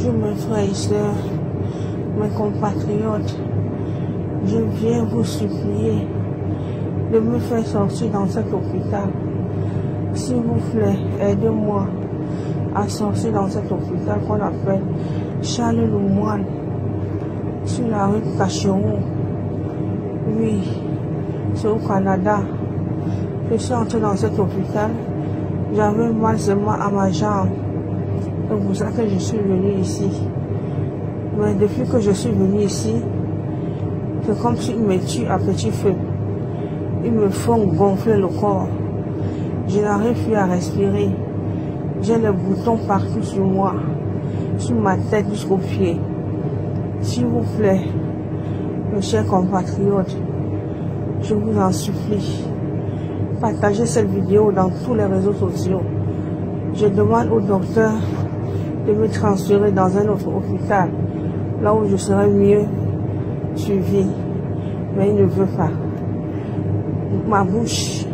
Bonjour mes frères et sœurs, mes compatriotes, je viens vous supplier de me faire sortir dans cet hôpital. S'il vous plaît, aidez-moi à sortir dans cet hôpital qu'on appelle Charles Lemoine, sur la rue Cachemont. Oui, c'est au Canada. Je suis entré dans cet hôpital, j'avais mal seulement à ma jambe. C'est pour ça que je suis venu ici. Mais depuis que je suis venu ici, c'est comme s'ils me tuent à petit feu. Ils me font gonfler le corps. Je n'arrive plus à respirer. J'ai les boutons partout sur moi, sur ma tête jusqu'aux pieds. S'il vous plaît, mes chers compatriotes, je vous en supplie, partagez cette vidéo dans tous les réseaux sociaux. Je demande au docteur de me transférer dans un autre hôpital, là où je serai mieux suivi. Mais il ne veut pas. Ma bouche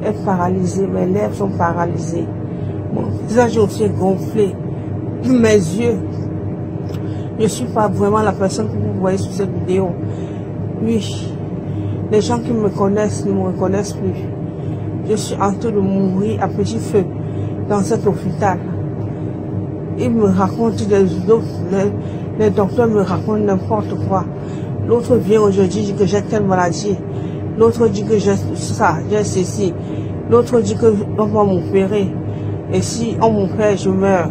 est paralysée, mes lèvres sont paralysées. Mon visage aussi est gonflé. Mes yeux. Je ne suis pas vraiment la personne que vous voyez sur cette vidéo. Oui, les gens qui me connaissent ne me reconnaissent plus. Je suis en train de mourir à petit feu dans cet hôpital. Ils me racontent les docteurs me racontent n'importe quoi. L'autre vient aujourd'hui dit que j'ai telle maladie. L'autre dit que j'ai ça, j'ai ceci. L'autre dit qu'on va m'opérer. Et si on m'opère, je meurs.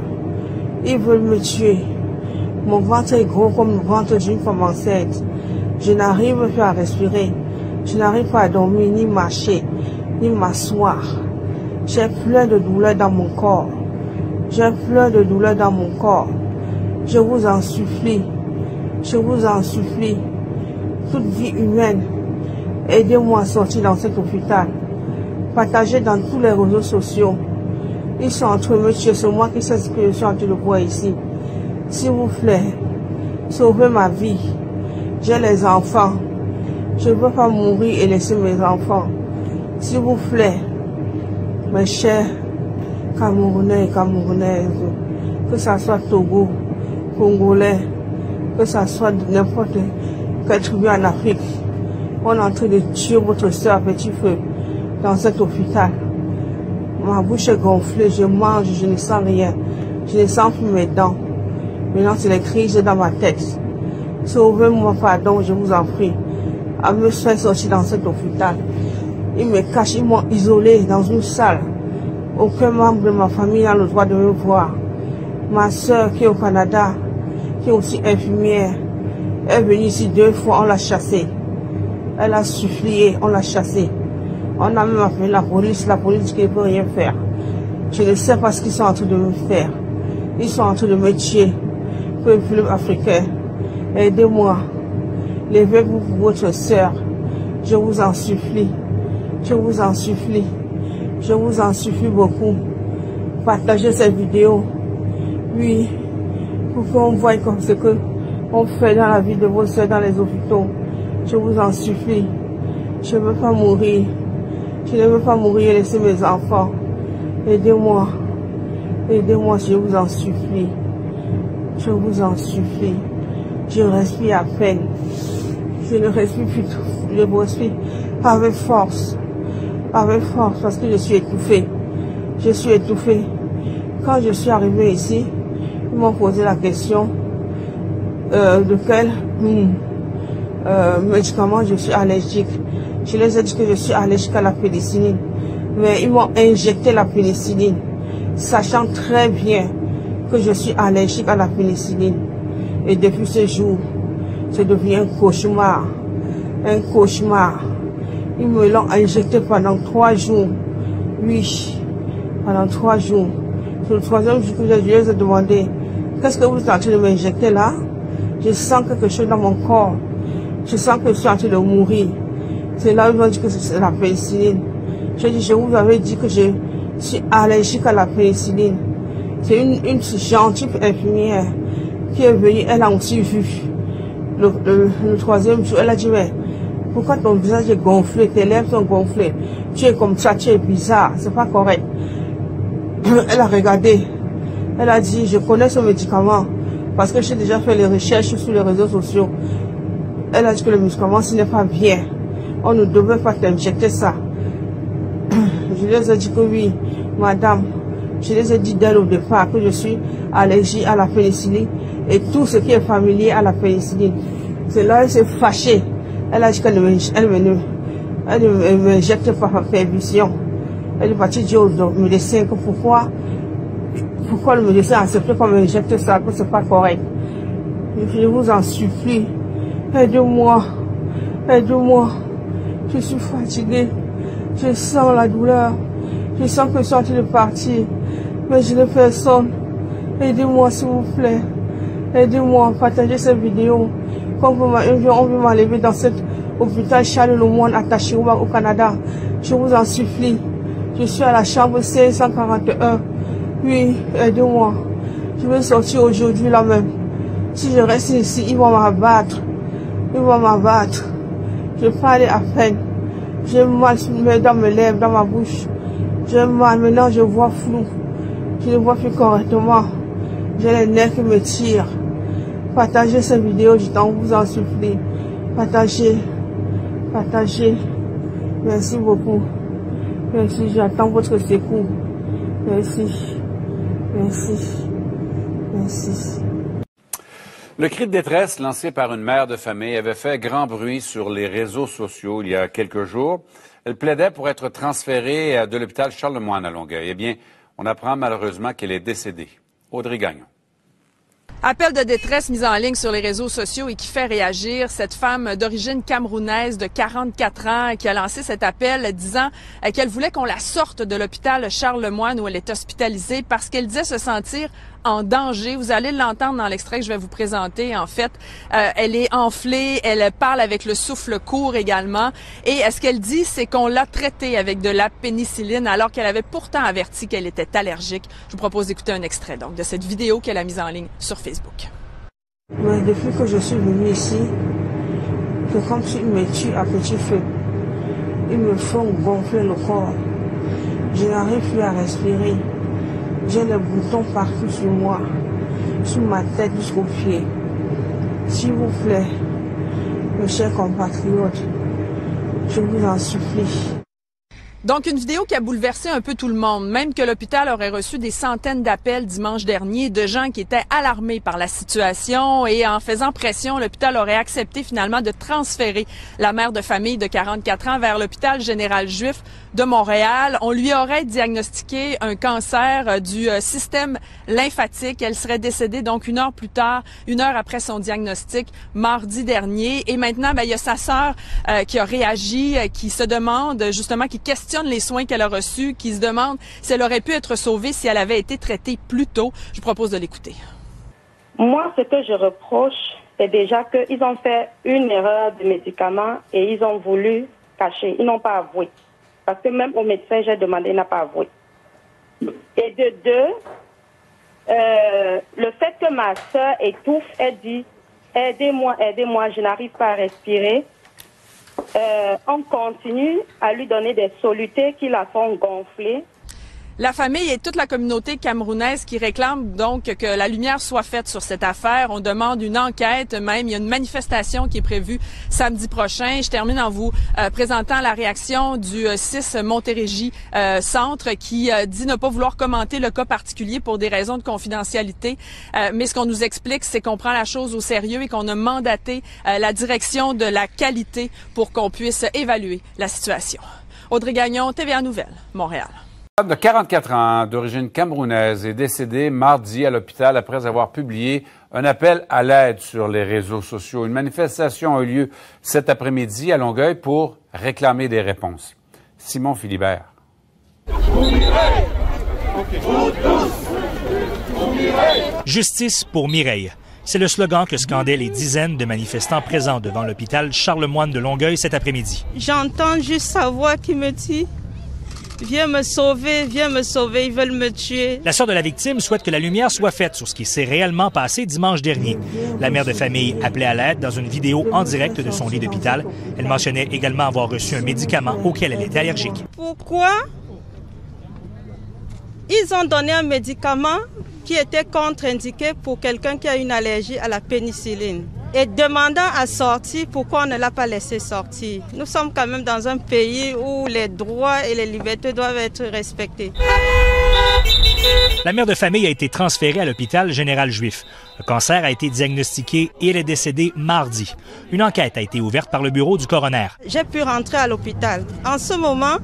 Ils veulent me tuer. Mon ventre est gros comme le ventre d'une femme enceinte. Je n'arrive plus à respirer. Je n'arrive pas à dormir, ni marcher, ni m'asseoir. J'ai plein de douleurs dans mon corps. J'ai plein de douleurs dans mon corps. Je vous en supplie. Je vous en supplie. Toute vie humaine, aidez-moi à sortir dans cet hôpital. Partagez dans tous les réseaux sociaux. Ils sont en train de me tuer. C'est moi qui sais ce que je suis en train de voir ici. S'il vous plaît, sauvez ma vie. J'ai les enfants. Je ne veux pas mourir et laisser mes enfants. S'il vous plaît, mes chers Camerounais et Camerounaises, que ça soit Togo, Congolais, que ça soit n'importe quel tribu en Afrique, on est en train de tuer votre soeur à petit feu dans cet hôpital. Ma bouche est gonflée, je mange, je ne sens rien. Je ne sens plus mes dents. Maintenant, c'est les crises dans ma tête. Sauvez-moi, pardon, je vous en prie, à me faire sortir dans cet hôpital. Ils me cachent, ils m'ont isolé dans une salle. Aucun membre de ma famille n'a le droit de me voir. Ma soeur qui est au Canada, qui est aussi infirmière, est venue ici 2 fois, on l'a chassée. Elle a supplié, on l'a chassée. On a même appelé la police dit qu'elle ne peut rien faire. Je ne sais pas ce qu'ils sont en train de me faire. Ils sont en train de me tuer. Peuple africain, aidez-moi. Levez-vous pour votre soeur. Je vous en supplie. Je vous en supplie. Je vous en supplie beaucoup. Partagez cette vidéo. Oui, pour qu'on voie comme ce que on fait dans la vie de vos soeurs dans les hôpitaux. Je vous en supplie. Je ne veux pas mourir. Je ne veux pas mourir et laisser mes enfants. Aidez-moi. Aidez-moi, je vous en supplie. Je vous en supplie. Je respire à peine. Je ne respire plus. Je respire avec force. Avec force parce que je suis étouffée. Je suis étouffée. Quand je suis arrivée ici, ils m'ont posé la question de quel médicament je suis allergique. Je les ai dit que je suis allergique à la pénicilline. Mais ils m'ont injecté la pénicilline, sachant très bien que je suis allergique à la pénicilline. Et depuis ce jour, c'est devenu un cauchemar. Un cauchemar. Ils me l'ont injecté pendant 3 jours. Oui, pendant 3 jours. C'est le 3e jour que je les ai demandé, qu'est-ce que vous êtes en train de m'injecter là? Je sens quelque chose dans mon corps. Je sens que je suis en train de mourir. C'est là où ils m'ont dit que c'est la pénicilline. J'ai dit, je vous avais dit que je suis allergique à la pénicilline. C'est une gentille infirmière qui est venue, elle a aussi vu. Le 3e jour, elle a dit, mais pourquoi ton visage est gonflé, tes lèvres sont gonflées? Tu es comme ça, tu es bizarre, c'est pas correct. Elle a regardé, elle a dit, je connais ce médicament, Parce que j'ai déjà fait les recherches sur les réseaux sociaux. Elle a dit que le médicament, ce n'est pas bien. On ne devait pas t'injecter ça. Je les ai dit que oui, madame. Je les ai dit dès le départ que je suis allergique à la pénicilline et tout ce qui est familier à la pénicilline. C'est là qu'elle s'est fâchée. Elle a dit qu'elle ne m'injecte pas par permission. Elle est partie dire au médecin que pourquoi le médecin accepte qu'on m'injecte ça, que c'est pas correct. Je vous en supplie, aidez-moi, aidez-moi. Je suis fatiguée, je sens la douleur, je sens que je suis en train de partir, mais je n'ai personne. Aidez-moi s'il vous plaît, aidez-moi, partagez cette vidéo. Comme on veut m'enlever dans cet hôpital Charles Lemoine à Tachirouba au Canada. Je vous en supplie. Je suis à la chambre 541. Oui, aidez-moi. Je vais sortir aujourd'hui là même. Si je reste ici, ils vont m'abattre. Ils vont m'abattre. Je parle à peine. J'ai mal dans mes lèvres, dans ma bouche. J'ai mal. Maintenant, je vois flou. Je ne vois plus correctement. J'ai les nerfs qui me tirent. Partagez cette vidéo, je t'en vous en supplie. Partagez. Partagez. Merci beaucoup. Merci, j'attends votre secours. Merci. Merci. Merci. Le cri de détresse lancé par une mère de famille avait fait grand bruit sur les réseaux sociaux il y a quelques jours. Elle plaidait pour être transférée de l'hôpital Charles-Lemoine à Longueuil. Eh bien, on apprend malheureusement qu'elle est décédée. Audrey Gagnon. Appel de détresse mis en ligne sur les réseaux sociaux et qui fait réagir cette femme d'origine camerounaise de 44 ans qui a lancé cet appel disant qu'elle voulait qu'on la sorte de l'hôpital Charles-Lemoine où elle est hospitalisée parce qu'elle disait se sentir en danger. Vous allez l'entendre dans l'extrait que je vais vous présenter. En fait, elle est enflée, elle parle avec le souffle court également. Et ce qu'elle dit, c'est qu'on l'a traitée avec de la pénicilline alors qu'elle avait pourtant averti qu'elle était allergique. Je vous propose d'écouter un extrait donc de cette vidéo qu'elle a mise en ligne sur Facebook. Mais depuis que je suis venue ici, c'est comme s'ils me tuent à petit feu. Ils me font gonfler le corps. Je n'arrive plus à respirer. J'ai les boutons partout sur moi, sur ma tête jusqu'aux pieds. S'il vous plaît, mes chers compatriotes, je vous en supplie. Donc, une vidéo qui a bouleversé un peu tout le monde, même que l'hôpital aurait reçu des centaines d'appels dimanche dernier de gens qui étaient alarmés par la situation et en faisant pression, l'hôpital aurait accepté finalement de transférer la mère de famille de 44 ans vers l'hôpital général juif de Montréal. On lui aurait diagnostiqué un cancer du système lymphatique. Elle serait décédée donc une heure plus tard, une heure après son diagnostic, mardi dernier. Et maintenant, il y a sa sœur qui a réagi, qui se demande justement, qui questionne les soins qu'elle a reçus, qui se demande si elle aurait pu être sauvée si elle avait été traitée plus tôt. Je vous propose de l'écouter. Moi, ce que je reproche, c'est déjà qu'ils ont fait une erreur de médicament et ils ont voulu cacher. Ils n'ont pas avoué. Parce que même au médecin, j'ai demandé, il n'a pas avoué. Et de deux, le fait que ma soeur étouffe, elle dit, aidez-moi, aidez-moi, je n'arrive pas à respirer. On continue à lui donner des solutés qui la font gonfler. La famille et toute la communauté camerounaise qui réclament donc que la lumière soit faite sur cette affaire. On demande une enquête même. Il y a une manifestation qui est prévue samedi prochain. Je termine en vous présentant la réaction du 6 Montérégie Centre qui dit ne pas vouloir commenter le cas particulier pour des raisons de confidentialité. Mais ce qu'on nous explique, c'est qu'on prend la chose au sérieux et qu'on a mandaté la direction de la qualité pour qu'on puisse évaluer la situation. Audrey Gagnon, TVA Nouvelles, Montréal. De 44 ans, d'origine camerounaise, est décédé mardi à l'hôpital après avoir publié un appel à l'aide sur les réseaux sociaux. Une manifestation a eu lieu cet après-midi à Longueuil pour réclamer des réponses. Simon Philibert. Justice pour Mireille. C'est le slogan que scandaient les dizaines de manifestants présents devant l'hôpital Charles-Lemoine de Longueuil cet après-midi. J'entends juste sa voix qui me dit « Viens me sauver, ils veulent me tuer ». La sœur de la victime souhaite que la lumière soit faite sur ce qui s'est réellement passé dimanche dernier. La mère de famille appelait à l'aide dans une vidéo en direct de son lit d'hôpital. Elle mentionnait également avoir reçu un médicament auquel elle était allergique. Pourquoi Ils ont donné un médicament qui était contre-indiqué pour quelqu'un qui a une allergie à la pénicilline. Et demandant à sortir, pourquoi on ne l'a pas laissé sortir? Nous sommes quand même dans un pays où les droits et les libertés doivent être respectés. La mère de famille a été transférée à l'hôpital Général Juif. Le cancer a été diagnostiqué et elle est décédée mardi. Une enquête a été ouverte par le bureau du coroner. J'ai pu rentrer à l'hôpital. En ce moment,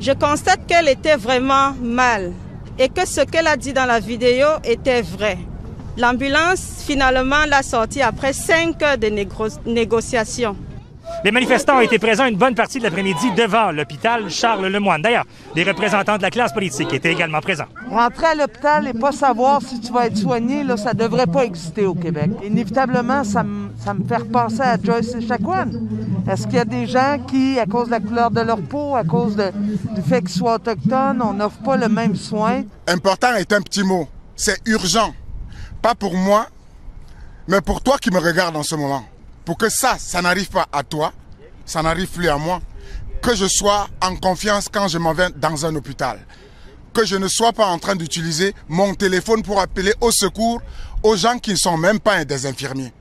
je constate qu'elle était vraiment mal et que ce qu'elle a dit dans la vidéo était vrai. L'ambulance, finalement, l'a sortie après 5 heures de négociations. Les manifestants ont été présents une bonne partie de l'après-midi devant l'hôpital Charles-Lemoine. D'ailleurs, des représentants de la classe politique étaient également présents. Rentrer à l'hôpital et pas savoir si tu vas être soigné, là, ça devrait pas exister au Québec. Inévitablement, ça me fait repenser à Joyce Echaquan. Est-ce qu'il y a des gens qui, à cause de la couleur de leur peau, à cause du fait qu'ils soient autochtones, on n'offre pas le même soin? Important est un petit mot. C'est urgent. Pas pour moi, mais pour toi qui me regardes en ce moment. Pour que ça n'arrive pas à toi, ça n'arrive plus à moi. Que je sois en confiance quand je m'en vais dans un hôpital. Que je ne sois pas en train d'utiliser mon téléphone pour appeler au secours aux gens qui ne sont même pas des infirmiers.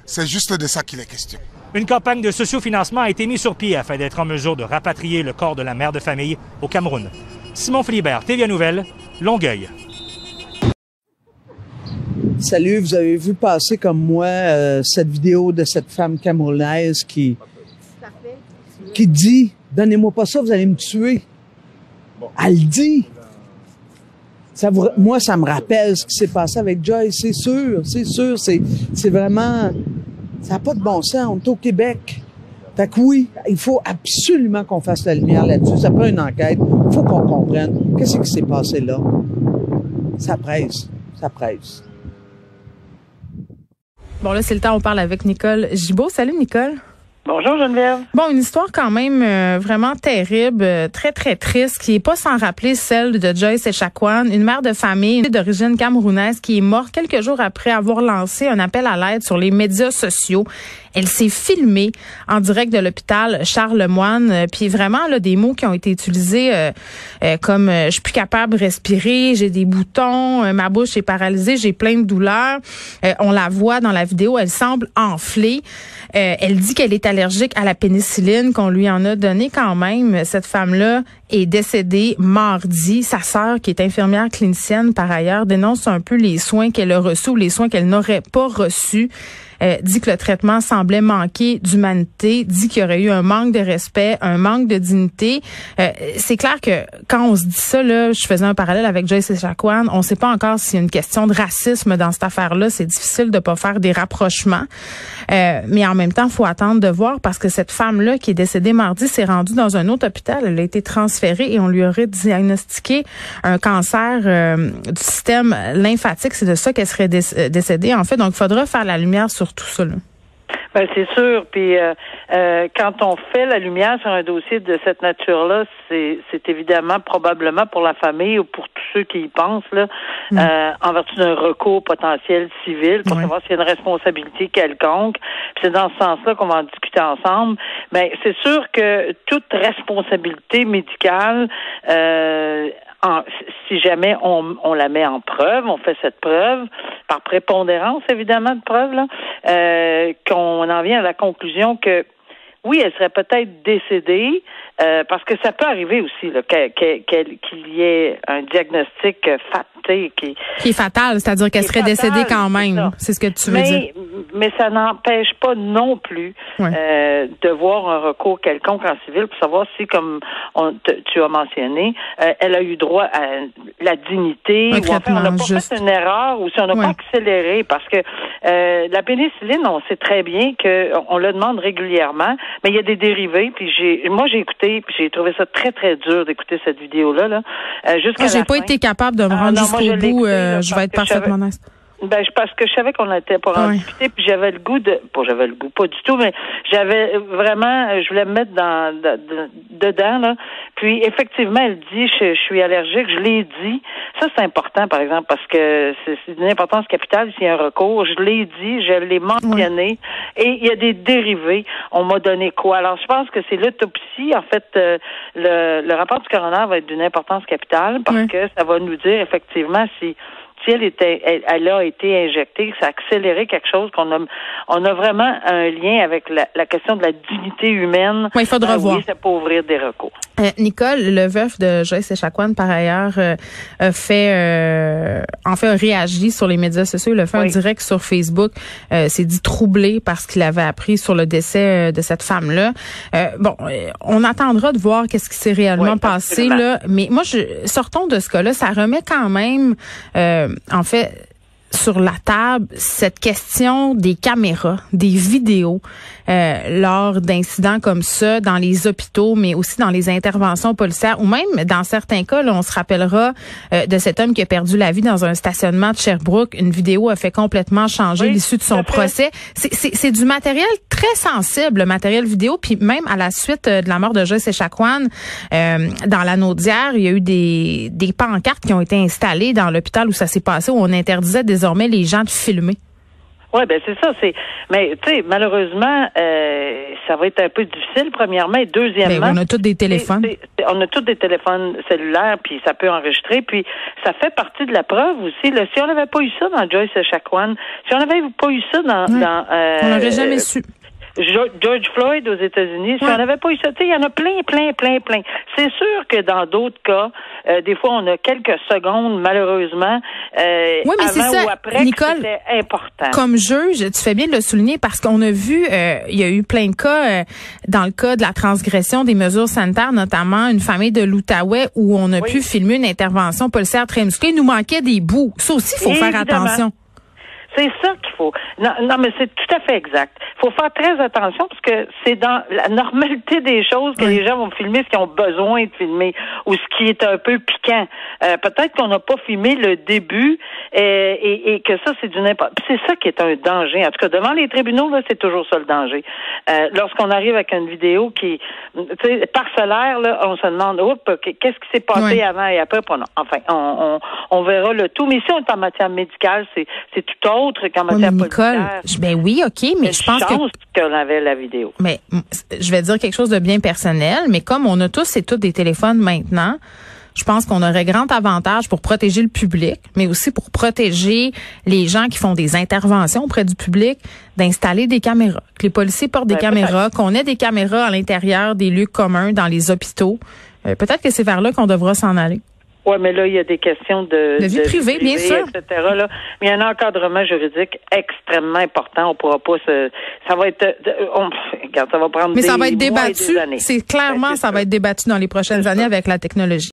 C'est juste de ça qu'il est question. Une campagne de sociofinancement a été mise sur pied afin d'être en mesure de rapatrier le corps de la mère de famille au Cameroun. Simon Philibert, TVA Nouvelles, Longueuil. Salut, vous avez vu passer comme moi cette vidéo de cette femme camerounaise qui dit « Donnez-moi pas ça, vous allez me tuer. » Elle dit. Moi, ça me rappelle ce qui s'est passé avec Joyce, c'est sûr. C'est vraiment... Ça n'a pas de bon sens, on est au Québec. Fait que oui, il faut absolument qu'on fasse la lumière là-dessus. Ça prend une enquête, il faut qu'on comprenne qu'est-ce qui s'est passé là. Ça presse. Bon, là, c'est le temps, on parle avec Nicole Gibault. Salut, Nicole. Bonjour, Geneviève. Bon, une histoire quand même vraiment terrible, très, très triste, qui est pas sans rappeler celle de Joyce Echaquan, une mère de famille d'origine camerounaise qui est morte quelques jours après avoir lancé un appel à l'aide sur les médias sociaux. Elle s'est filmée en direct de l'hôpital Charles-Lemoine, puis vraiment là des mots qui ont été utilisés comme je suis plus capable de respirer, j'ai des boutons, ma bouche est paralysée, j'ai plein de douleurs. On la voit dans la vidéo, elle semble enflée. Elle dit qu'elle est allergique à la pénicilline qu'on lui en a donné quand même. Cette femme-là est décédée mardi. Sa sœur, qui est infirmière clinicienne par ailleurs, dénonce un peu les soins qu'elle a reçus ou les soins qu'elle n'aurait pas reçus. Dit que le traitement semblait manquer d'humanité, dit qu'il y aurait eu un manque de respect, un manque de dignité. C'est clair que quand on se dit ça, là, je faisais un parallèle avec Joyce Echaquan, on ne sait pas encore s'il y a une question de racisme dans cette affaire-là. C'est difficile de pas faire des rapprochements. Mais en même temps, il faut attendre de voir parce que cette femme-là qui est décédée mardi s'est rendue dans un autre hôpital. Elle a été transférée et on lui aurait diagnostiqué un cancer du système lymphatique. C'est de ça qu'elle serait décédée. En fait, donc il faudra faire la lumière sur tout ça, là. Ben, c'est sûr. Puis quand on fait la lumière sur un dossier de cette nature-là, c'est évidemment probablement pour la famille ou pour tous ceux qui y pensent là, en vertu d'un recours potentiel civil pour savoir s'il y a une responsabilité quelconque. Puis c'est dans ce sens-là qu'on va en discuter ensemble. Mais c'est sûr que toute responsabilité médicale si jamais on la met en preuve, on fait cette preuve, par prépondérance évidemment de preuve, là, qu'on en vient à la conclusion que oui, elle serait peut-être décédée, parce que ça peut arriver aussi là, qu'il y ait un diagnostic qui est fatal, c'est-à-dire qu'elle serait décédée quand même. C'est ce que tu veux dire. Mais ça n'empêche pas non plus de voir un recours quelconque en civil pour savoir si, comme tu as mentionné, elle a eu droit à la dignité, ou enfin, on n'a pas fait une erreur, ou si on n'a pas accéléré, parce que la pénicilline, on sait très bien qu'on le demande régulièrement, mais il y a des dérivés, puis moi j'ai écouté, puis j'ai trouvé ça très, très dur d'écouter cette vidéo-là. Jusqu'à j'ai pas été capable de me rendre jusqu'au bout, je vais être parfaitement honnête. Parce que je savais qu'on était pour en discuter, puis j'avais le goût pas du tout, mais j'avais vraiment, je voulais me mettre dedans, là. Puis, effectivement, elle dit, je suis allergique, je l'ai dit. Ça, c'est important, par exemple, parce que c'est d'une importance capitale s'il y a un recours. Je l'ai dit, je l'ai mentionné, et il y a des dérivés. On m'a donné quoi? Alors, je pense que c'est l'autopsie. En fait, le rapport du coroner va être d'une importance capitale, parce que ça va nous dire, effectivement, si elle a été injectée, ça a accéléré quelque chose on a vraiment un lien avec la question de la dignité humaine. Oui, il faudra voir. Oui, ça peut ouvrir des recours. Nicole, le veuf de Joyce Echaquan, par ailleurs, a réagi sur les médias sociaux. Il a fait un direct sur Facebook. S'est dit troublé parce qu'il avait appris sur le décès de cette femme-là. On attendra de voir qu'est-ce qui s'est réellement passé, là. Mais moi, sortons de ce cas-là. Ça remet quand même, en fait, sur la table cette question des caméras, des vidéos lors d'incidents comme ça dans les hôpitaux, mais aussi dans les interventions policières, ou même dans certains cas, là, on se rappellera de cet homme qui a perdu la vie dans un stationnement de Sherbrooke. Une vidéo a fait complètement changer l'issue de son procès. C'est du matériel très sensible, le matériel vidéo, puis même à la suite de la mort de Joyce Echaquan, dans la Naudière, il y a eu des pancartes qui ont été installées dans l'hôpital où ça s'est passé, où on interdisait désormais les gens de filmer. Oui, c'est ça. Mais tu sais, malheureusement, ça va être un peu difficile, premièrement, et deuxièmement. On a tous des téléphones. On a tous des téléphones cellulaires, puis ça peut enregistrer, puis ça fait partie de la preuve aussi. Là, si on n'avait pas eu ça dans Joyce Echaquan, si on n'avait pas eu ça dans on n'aurait jamais su. George Floyd aux États-Unis, si on n'avait pas eu ça, il y en a plein. C'est sûr que dans d'autres cas, des fois, on a quelques secondes, malheureusement, mais c'est ça, ou après, Nicole, c'était important. Comme juge, tu fais bien de le souligner parce qu'on a vu, il y a eu plein de cas, dans le cas de la transgression des mesures sanitaires, notamment une famille de l'Outaouais où on a pu filmer une intervention policière très musclée. Il nous manquait des bouts. Ça aussi, il faut faire attention. C'est ça qu'il faut. Non, mais c'est tout à fait exact. Il faut faire très attention parce que c'est dans la normalité des choses que les gens vont filmer ce qu'ils ont besoin de filmer ou ce qui est un peu piquant. Peut-être qu'on n'a pas filmé le début et que ça, c'est c'est ça qui est un danger. En tout cas, devant les tribunaux, là, c'est toujours ça le danger. Lorsqu'on arrive avec une vidéo qui, tu sais, parcellaire, là, on se demande, qu'est-ce qui s'est passé avant et après? Enfin, on verra le tout. Mais si on est en matière médicale, c'est tout autre qu'en matière policière. Oui, OK, mais je pense qu'on avait la vidéo. Mais je vais dire quelque chose de bien personnel, mais comme on a tous et toutes des téléphones maintenant, je pense qu'on aurait grand avantage pour protéger le public, mais aussi pour protéger les gens qui font des interventions auprès du public, d'installer des caméras. Que les policiers portent des caméras, qu'on ait des caméras à l'intérieur des lieux communs, dans les hôpitaux. Peut-être que c'est vers là qu'on devra s'en aller. Oui, mais là, il y a des questions de vie privée, bien sûr, etc. Là. Mais il y a un encadrement juridique extrêmement important. On pourra pas ça va être, ça va prendre mais ça va être débattu. C'est clairement, ça va être débattu dans les prochaines années avec la technologie.